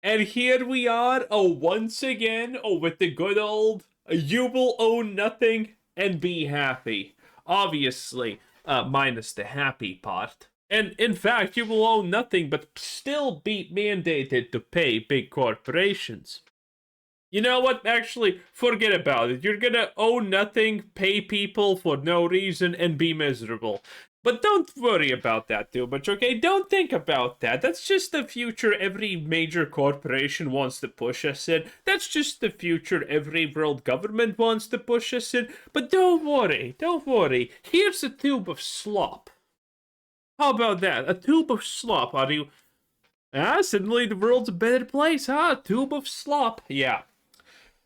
And here we are, once again, with the good old, you will own nothing and be happy. Obviously, minus the happy part. And in fact, you will own nothing but still be mandated to pay big corporations. You know what? Actually, forget about it. You're gonna own nothing, pay people for no reason, and be miserable. But don't worry about that too much, okay? Don't think about that. That's just the future every major corporation wants to push us in. That's just the future every world government wants to push us in. But don't worry, don't worry. Here's a tube of slop. How about that? A tube of slop. Are you... suddenly the world's a better place, huh? A tube of slop. Yeah.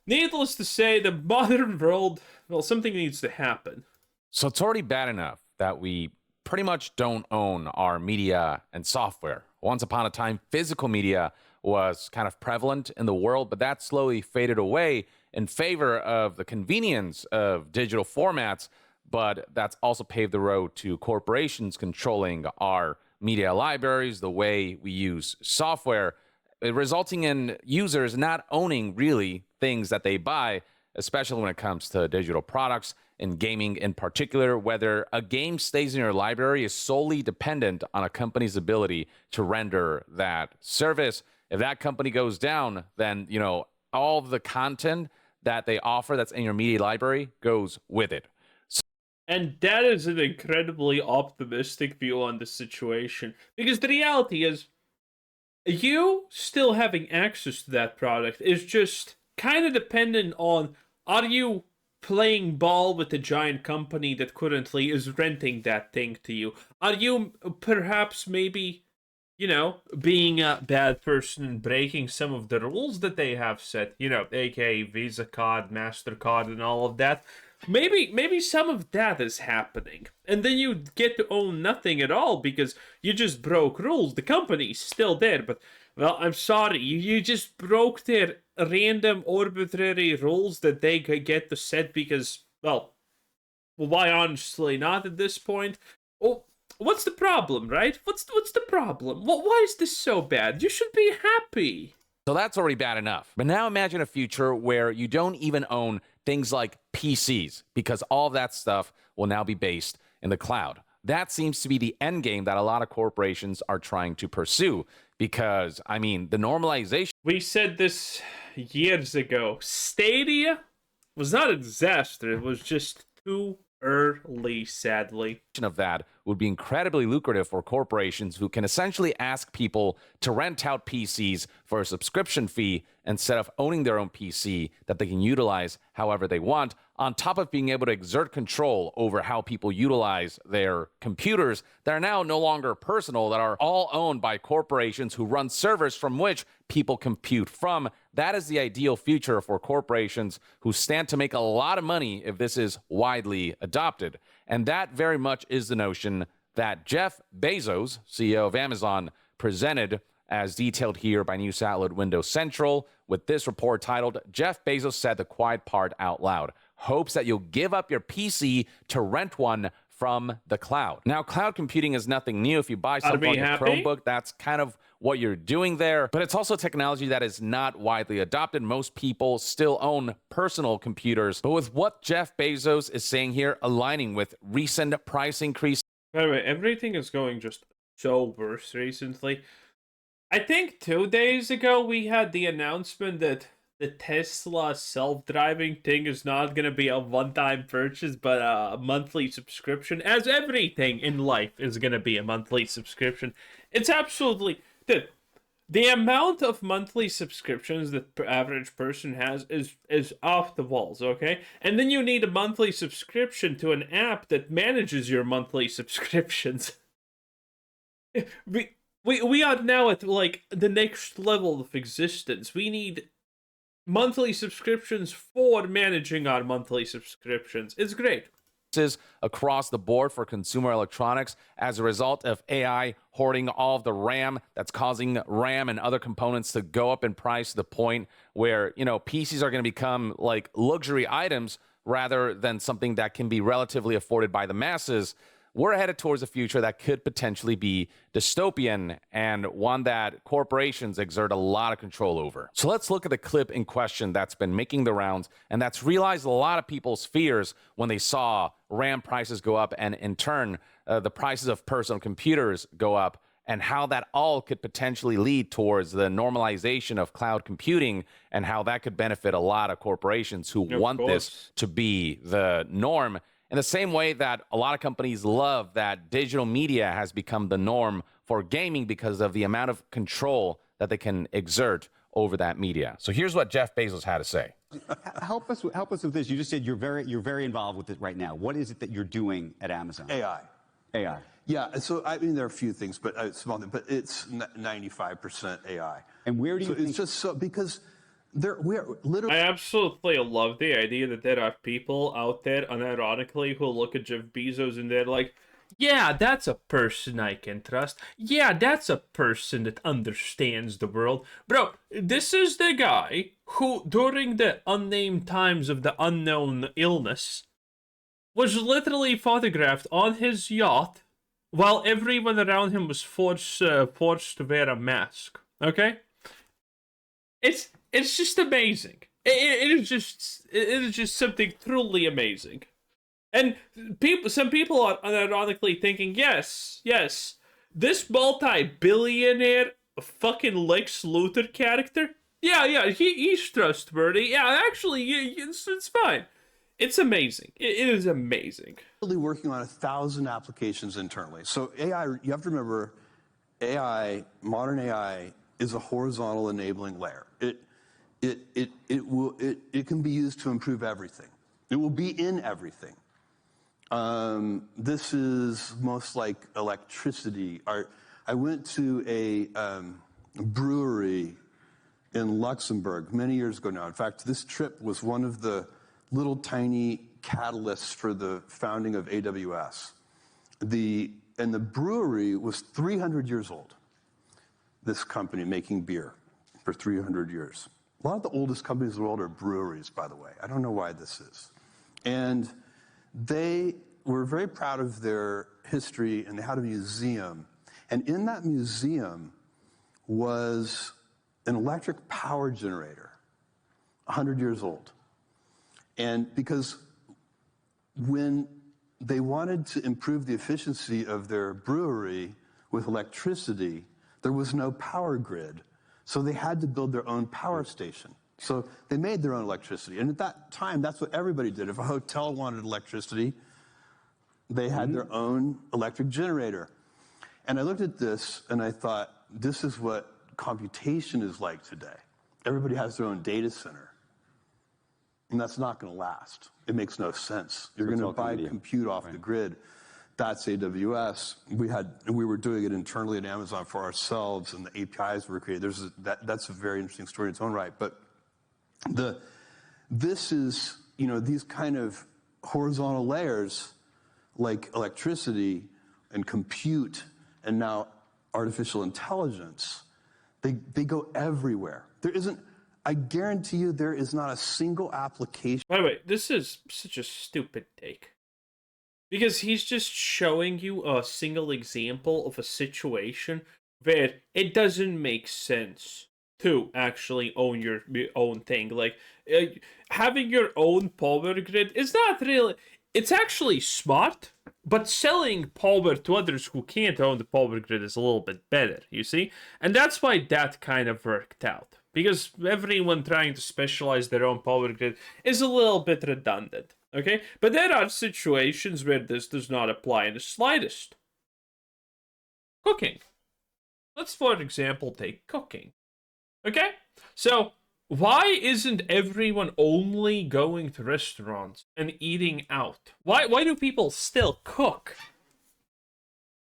Needless to say, the modern world, well, something needs to happen. So it's already bad enough that we pretty much don't own our media and software. Once upon a time, physical media was kind of prevalent in the world, but that slowly faded away in favor of the convenience of digital formats. But that's also paved the road to corporations controlling our media libraries, the way we use software, resulting in users not owning really things that they buy, especially when it comes to digital products and gaming in particular. Whether a game stays in your library is solely dependent on a company's ability to render that service. If that company goes down, then, all of the content that they offer that's in your media library goes with it. And that is an incredibly optimistic view on the situation. Because the reality is, you still having access to that product is just kind of dependent on, are you playing ball with the giant company that currently is renting that thing to you? Are you perhaps maybe, being a bad person and breaking some of the rules that they have set, aka Visa card, MasterCard, and all of that? Maybe some of that is happening. And then you get to own nothing at all because you just broke rules. The company's still there, but, well, I'm sorry. You just broke their random arbitrary rules that they could get to set because, well, why honestly not at this point? Oh, what's the problem, right? What's the problem? Why is this so bad? You should be happy. So that's already bad enough. But now imagine a future where you don't even own things like PCs, because all of that stuff will now be based in the cloud. That seems to be the end game that a lot of corporations are trying to pursue, because, the normalization. We said this years ago. Stadia was not a disaster. It was just too early, sadly. Of that would be incredibly lucrative for corporations who can essentially ask people to rent out PCs for a subscription fee instead of owning their own PC that they can utilize however they want, on top of being able to exert control over how people utilize their computers that are now no longer personal, that are all owned by corporations who run servers from which people compute from. That is the ideal future for corporations who stand to make a lot of money if this is widely adopted. And that very much is the notion that Jeff Bezos, CEO of Amazon, presented, as detailed here by news outlet Windows Central, with this report titled, "Jeff Bezos said the quiet part out loud. Hopes that you'll give up your PC to rent one from the cloud." Now, cloud computing is nothing new. If you buy something on your Chromebook, that's kind of what you're doing there. But it's also technology that is not widely adopted. Most people still own personal computers. But with what Jeff Bezos is saying here, aligning with recent price increases. By the way, everything is going just so worse recently. I think 2 days ago we had the announcement that the Tesla self-driving thing is not going to be a one-time purchase, but a monthly subscription, as everything in life is going to be a monthly subscription. It's absolutely... The amount of monthly subscriptions that the average person has is off the walls, okay? And then you need a monthly subscription to an app that manages your monthly subscriptions. We are now at, like, the next level of existence. We need monthly subscriptions for managing our monthly subscriptions. It's great. Across the board for consumer electronics as a result of AI hoarding all of the RAM, that's causing RAM and other components to go up in price to the point where, PCs are going to become like luxury items rather than something that can be relatively afforded by the masses. we're headed towards a future that could potentially be dystopian and one that corporations exert a lot of control over. So let's look at the clip in question that's been making the rounds and that's realized a lot of people's fears when they saw RAM prices go up and in turn the prices of personal computers go up, and how that all could potentially lead towards the normalization of cloud computing and how that could benefit a lot of corporations who want this to be the norm. In the same way that a lot of companies love that digital media has become the norm for gaming because of the amount of control that they can exert over that media. So here's what Jeff Bezos had to say. Help us with this. You just said you're very involved with it right now. What is it that you're doing at Amazon? AI. AI. Yeah, so I mean there are a few things, but it's 95% AI. And where do you think it's just so because we are literally. I absolutely love the idea that there are people out there, unironically, who look at Jeff Bezos and they're like, yeah, that's a person I can trust. Yeah, that's a person that understands the world. Bro, this is the guy who, during the unnamed times of the unknown illness, was literally photographed on his yacht while everyone around him was forced to wear a mask. Okay? It's just amazing. It is just something truly amazing. And some people are unironically thinking, yes, this multi-billionaire fucking Lex Luthor character, yeah, he's trustworthy. Yeah, actually, it's fine. It's amazing. It is amazing. Working on 1,000 applications internally. So AI, you have to remember, modern AI is a horizontal enabling layer. It can be used to improve everything. It will be in everything. This is most like electricity. I went to a brewery in Luxembourg many years ago now. In fact, this trip was one of the little tiny catalysts for the founding of AWS. And the brewery was 300 years old. This company making beer for 300 years. A lot of the oldest companies in the world are breweries, by the way. I don't know why this is. And they were very proud of their history, and they had a museum. And in that museum was an electric power generator, 100 years old. And because when they wanted to improve the efficiency of their brewery with electricity, there was no power grid. So they had to build their own power station. So they made their own electricity. And at that time, that's what everybody did. If a hotel wanted electricity, they had their own electric generator. And I looked at this and I thought, this is what computation is like today. Everybody has their own data center. And that's not going to last. It makes no sense. You're going to buy compute off the grid. That's AWS. We were doing it internally at Amazon for ourselves, and the APIs were created. That's a very interesting story in its own right. But this is, these kind of horizontal layers, like electricity and compute, and now artificial intelligence, they go everywhere. I guarantee you there is not a single application. By the way, this is such a stupid take. Because he's just showing you a single example of a situation where it doesn't make sense to actually own your own thing. Like, having your own power grid is not really... It's actually smart, but selling power to others who can't own the power grid is a little bit better, you see? And that's why that kind of worked out. Because everyone trying to specialize their own power grid is a little bit redundant, okay? But there are situations where this does not apply in the slightest. Cooking. Let's, for example, take cooking, okay? So, why isn't everyone only going to restaurants and eating out? Why do people still cook?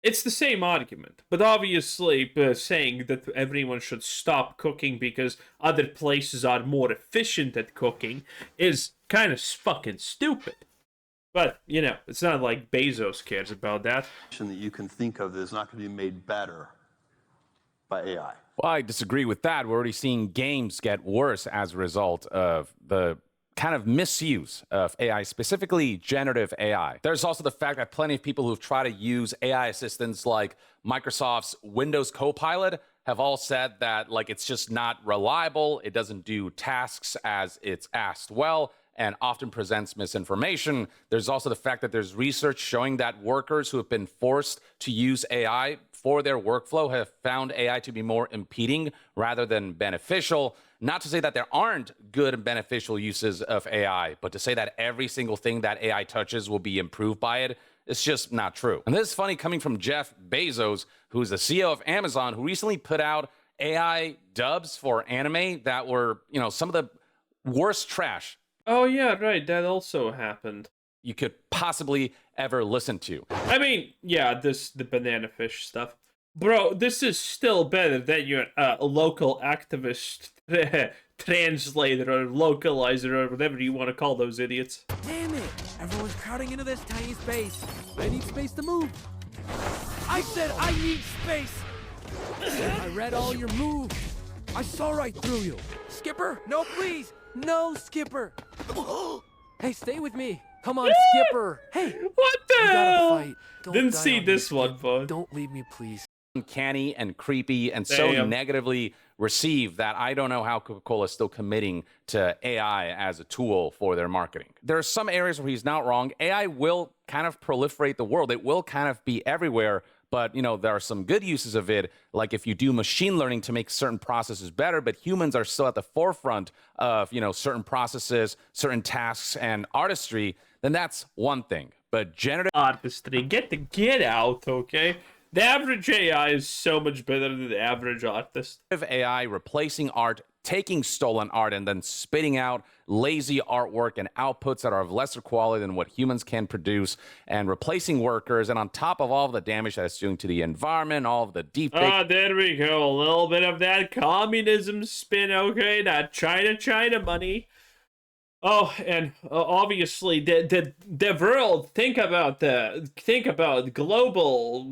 It's the same argument, but obviously saying that everyone should stop cooking because other places are more efficient at cooking is kind of fucking stupid. But, it's not like Bezos cares about that. That you can think of that is not going to be made better by AI. Well, I disagree with that. We're already seeing games get worse as a result of the kind of misuse of AI, specifically generative AI. There's also the fact that plenty of people who've tried to use AI assistants like Microsoft's Windows Copilot have all said that like it's just not reliable, it doesn't do tasks as it's asked well, and often presents misinformation. There's also the fact that there's research showing that workers who have been forced to use AI for their workflow have found AI to be more impeding rather than beneficial. Not to say that there aren't good and beneficial uses of AI, but to say that every single thing that AI touches will be improved by it, it's just not true. And this is funny coming from Jeff Bezos, who's the CEO of Amazon, who recently put out AI dubs for anime that were, some of the worst trash Oh yeah, right. That also happened. you could possibly ever listen to. I mean, yeah, the banana fish stuff, bro. This is still better than your local activist translator or localizer or whatever you want to call those idiots. Damn it! Everyone's crowding into this tiny space. I need space to move. I said I need space! I read all your moves. I saw right through you. Skipper, no please! No, Skipper! Hey, stay with me. Come on, Skipper. Hey, What the we gotta hell? fight. Don't Didn't die see on this me, one, Skip. bud. Don't leave me, please. Uncanny and creepy and so Damn. negatively received that I don't know how Coca-Cola is still committing to AI as a tool for their marketing. There are some areas where he's not wrong. AI will kind of proliferate the world. It will kind of be everywhere. But, there are some good uses of it, like if you do machine learning to make certain processes better, but humans are still at the forefront of, certain processes, certain tasks, and artistry, then that's one thing. But generative Artistry, get out, okay? The average AI is so much better than the average artist. AI replacing art, taking stolen art, and then spitting out lazy artwork and outputs that are of lesser quality than what humans can produce, and replacing workers, and on top of all of the damage that it's doing to the environment, all of the deep There we go. A little bit of that communism spin, okay? That China money. Oh, and obviously the world. Think about global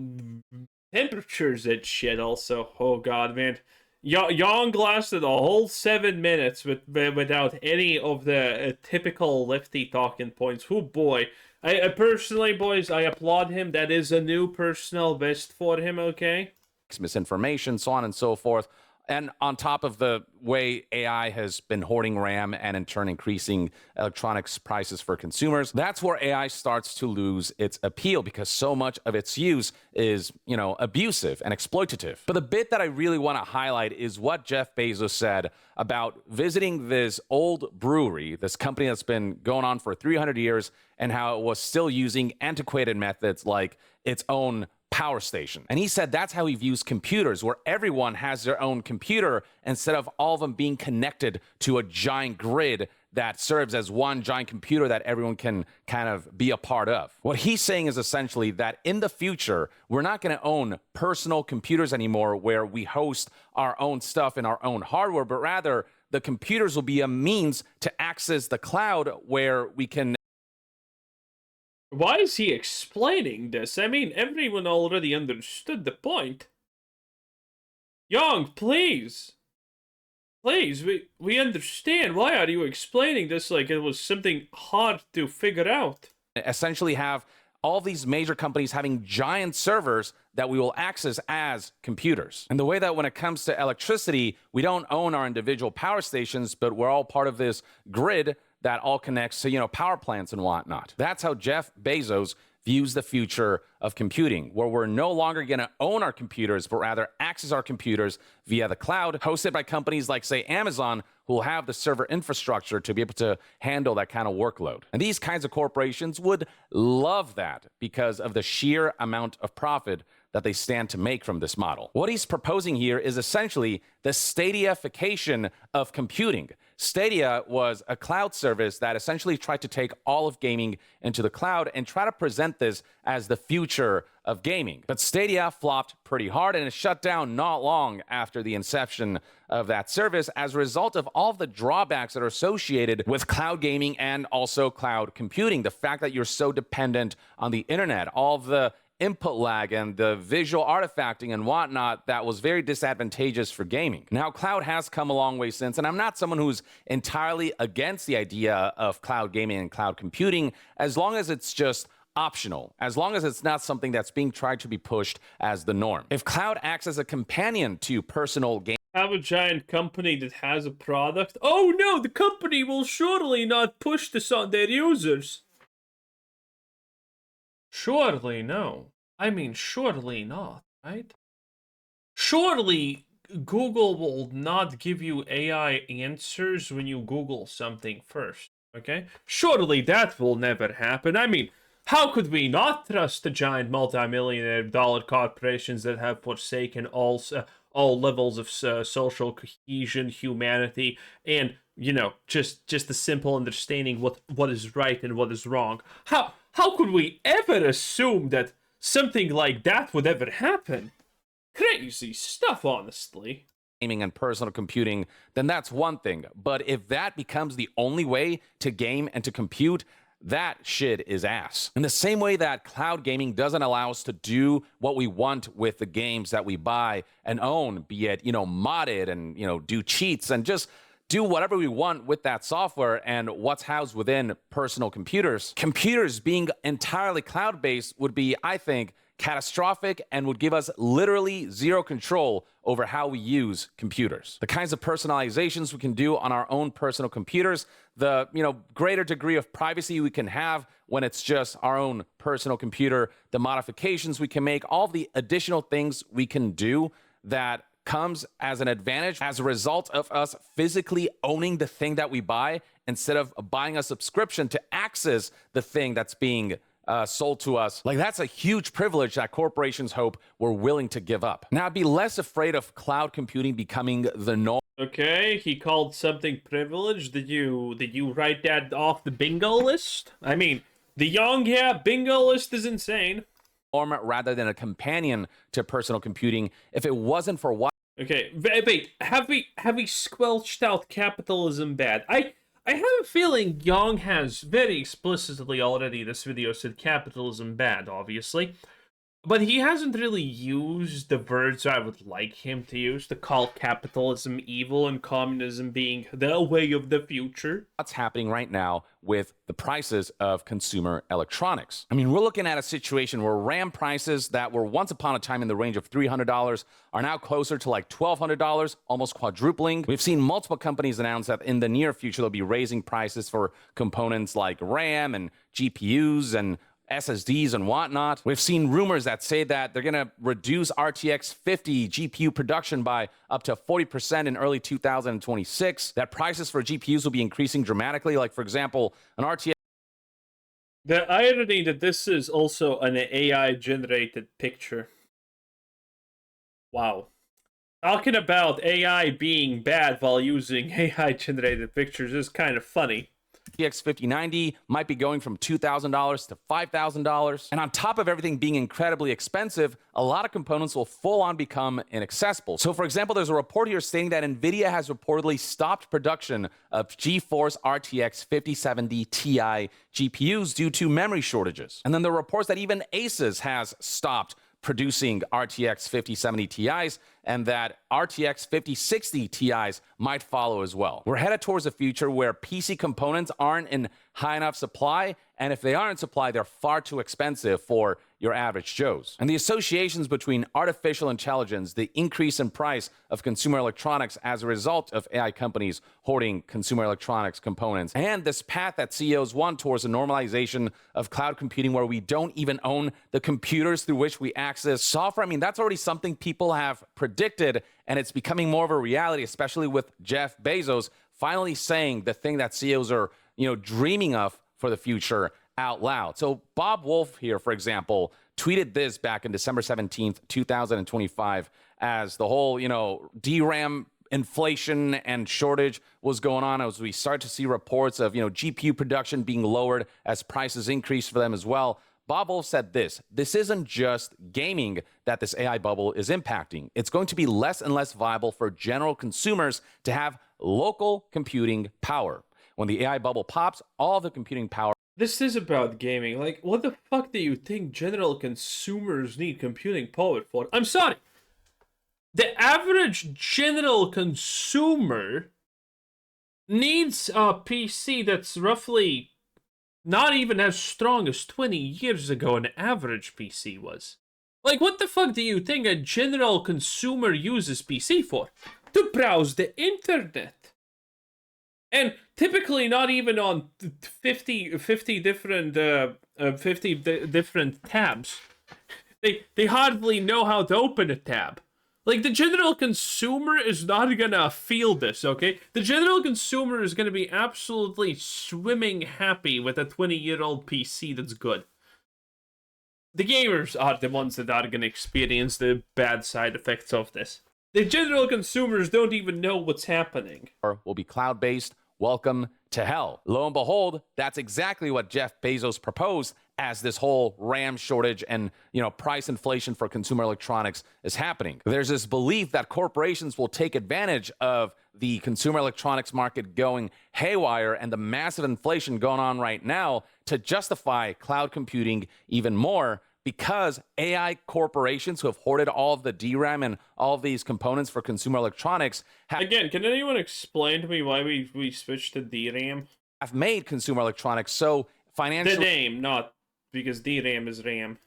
temperatures and shit. Also, oh god, man, Yang lasted a whole 7 minutes without any of the typical lefty talking points. Oh boy, I personally, boys, I applaud him. That is a new personal best for him. Okay. misinformation, so on and so forth. And on top of the way AI has been hoarding RAM and in turn increasing electronics prices for consumers, that's where AI starts to lose its appeal because so much of its use is, abusive and exploitative. But the bit that I really want to highlight is what Jeff Bezos said about visiting this old brewery, this company that's been going on for 300 years, and how it was still using antiquated methods like its own power station. And he said that's how he views computers, where everyone has their own computer instead of all of them being connected to a giant grid that serves as one giant computer that everyone can kind of be a part of. What he's saying is essentially that in the future, we're not going to own personal computers anymore where we host our own stuff in our own hardware, but rather the computers will be a means to access the cloud where we can Why is he explaining this? I mean, everyone already understood the point. Young, please. Please, we understand. Why are you explaining this like it was something hard to figure out? essentially have all these major companies having giant servers that we will access as computers. And the way that when it comes to electricity, we don't own our individual power stations, but we're all part of this grid that all connects to, power plants and whatnot. That's how Jeff Bezos views the future of computing, where we're no longer going to own our computers, but rather access our computers via the cloud, hosted by companies like, say, Amazon, who will have the server infrastructure to be able to handle that kind of workload. And these kinds of corporations would love that because of the sheer amount of profit that they stand to make from this model. What he's proposing here is essentially the Stadiaification of computing. Stadia was a cloud service that essentially tried to take all of gaming into the cloud and try to present this as the future of gaming. But Stadia flopped pretty hard and it shut down not long after the inception of that service as a result of all of the drawbacks that are associated with cloud gaming and also cloud computing. The fact that you're so dependent on the internet, all of the input lag and the visual artifacting and whatnot that was very disadvantageous for gaming. Now, cloud has come a long way since, and I'm not someone who's entirely against the idea of cloud gaming and cloud computing, as long as it's just optional, as long as it's not something that's being tried to be pushed as the norm. If cloud acts as a companion to personal gaming, Have a giant company that has a product. Oh no, the company will surely not push this on their users. Surely no. I mean, surely not, right? Surely Google will not give you AI answers when you Google something first, okay? Surely that will never happen. I mean, how could we not trust the giant multi-millionaire dollar corporations that have forsaken all levels of social cohesion, humanity, and just the simple understanding what is right and what is wrong? How could we ever assume that something like that would ever happen? Crazy stuff, honestly. gaming and personal computing, then that's one thing. But if that becomes the only way to game and to compute, that shit is ass. In the same way that cloud gaming doesn't allow us to do what we want with the games that we buy and own, be it, modded and, do cheats and just do whatever we want with that software and what's housed within personal computers. Computers being entirely cloud-based would be, I think, catastrophic and would give us literally zero control over how we use computers. The kinds of personalizations we can do on our own personal computers, the greater degree of privacy we can have when it's just our own personal computer, the modifications we can make, all the additional things we can do that comes as an advantage as a result of us physically owning the thing that we buy instead of buying a subscription to access the thing that's being sold to us. Like, that's a huge privilege that corporations hope we're willing to give up. Now, I'd be less afraid of cloud computing becoming the norm. Okay, he called something privileged. Did you write that off the bingo list? I mean, the bingo list is insane. Rather than a companion to personal computing. If it wasn't for what. Okay, wait. Have we squelched out capitalism bad? I have a feeling Young has very explicitly already in this video said capitalism bad, obviously. But he hasn't really used the words I would like him to use to call capitalism evil and communism being the way of the future. What's happening right now with the prices of consumer electronics? I mean, we're looking at a situation where RAM prices that were once upon a time in the range of $300 are now closer to like $1,200, almost quadrupling. We've seen multiple companies announce that in the near future they'll be raising prices for components like RAM and GPUs and SSDs and whatnot. We've seen rumors that say that they're going to reduce RTX 50 GPU production by up to 40% in early 2026. That prices for GPUs will be increasing dramatically. Like, for example, an RTX. The irony that this is also an AI-generated picture. Wow. Talking about AI being bad while using AI-generated pictures is kind of funny. RTX 5090 might be going from $2,000 to $5,000. And on top of everything being incredibly expensive, a lot of components will full on become inaccessible. So for example, there's a report here stating that NVIDIA has reportedly stopped production of GeForce RTX 5070 Ti GPUs due to memory shortages. And then there are reports that even Asus has stopped producing RTX 5070 Ti's and that RTX 5060 Ti's might follow as well. We're headed towards a future where PC components aren't in high enough supply, and if they are in supply, they're far too expensive for your average Joes. And the associations between artificial intelligence, the increase in price of consumer electronics as a result of AI companies hoarding consumer electronics components, and this path that CEOs want towards a normalization of cloud computing where we don't even own the computers through which we access software. I mean, that's already something people have predicted, and it's becoming more of a reality, especially with Jeff Bezos finally saying the thing that CEOs are, dreaming of for the future out loud. So Bob Wolf here, for example, tweeted this back in December 17th, 2025, as the whole, DRAM inflation and shortage was going on, as we start to see reports of, GPU production being lowered as prices increase for them as well. Bob Wolf said this isn't just gaming that this AI bubble is impacting. It's going to be less and less viable for general consumers to have local computing power. When the AI bubble pops, all the computing power This is about gaming. Like, what the fuck do you think general consumers need computing power for? I'm sorry. The average general consumer needs a PC that's roughly not even as strong as 20 years ago an average PC was. Like, what the fuck do you think a general consumer uses PC for? To browse the internet. And typically not even on 50 different different tabs. They hardly know how to open a tab. Like, the general consumer is not gonna feel this, okay? The general consumer is gonna be absolutely swimming happy with a 20-year-old PC that's good. The gamers are the ones that are gonna experience the bad side effects of this. The general consumers don't even know what's happening. Will be cloud-based. Welcome to hell. Lo and behold, that's exactly what Jeff Bezos proposed as this whole RAM shortage and, price inflation for consumer electronics is happening. There's this belief that corporations will take advantage of the consumer electronics market going haywire and the massive inflation going on right now to justify cloud computing even more, because AI corporations who have hoarded all of the DRAM and all of these components for consumer electronics Again, can anyone explain to me why we switched to DRAM? have made consumer electronics so financially The name, not because DRAM is RAM.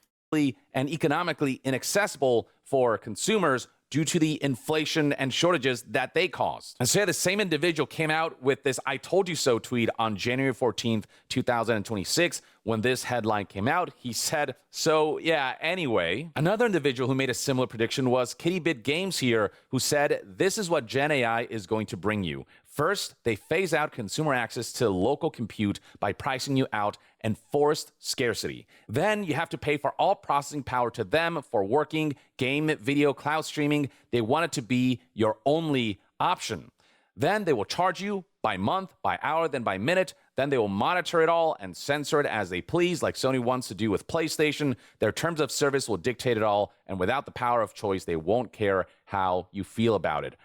and economically inaccessible for consumers due to the inflation and shortages that they caused. And so the same individual came out with this "I told you so" tweet on January 14th, 2026. When this headline came out, he said, so yeah, anyway. Another individual who made a similar prediction was Kittybit Games here, who said, this is what Gen AI is going to bring you. First, they phase out consumer access to local compute by pricing you out and forced scarcity. Then you have to pay for all processing power to them for working, game, video, cloud streaming. They want it to be your only option. Then they will charge you by month, by hour, then by minute. Then they will monitor it all and censor it as they please, like Sony wants to do with PlayStation. Their terms of service will dictate it all, and without the power of choice, they won't care how you feel about it.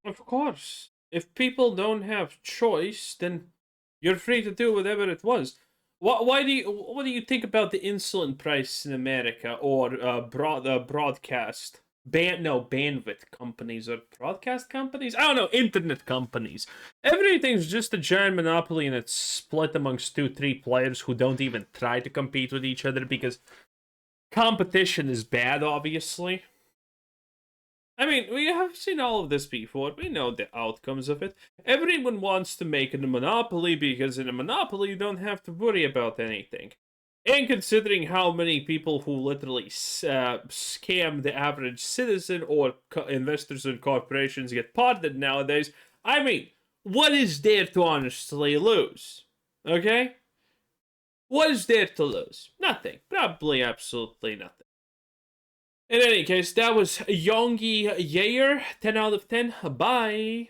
Of course. If people don't have choice, then you're free to do whatever it was. What do you think about the insulin price in America, or broadcast? Bandwidth companies or broadcast companies? I don't know, internet companies. Everything's just a giant monopoly, and it's split amongst 2-3 players who don't even try to compete with each other because competition is bad, obviously. I mean, we have seen all of this before. We know the outcomes of it. Everyone wants to make it a monopoly because in a monopoly you don't have to worry about anything. And considering how many people who literally scam the average citizen or investors and corporations get pardoned nowadays, I mean, what is there to honestly lose? Okay? What is there to lose? Nothing. Probably absolutely nothing. In any case, that was Yongi Yair, 10 out of 10. Bye.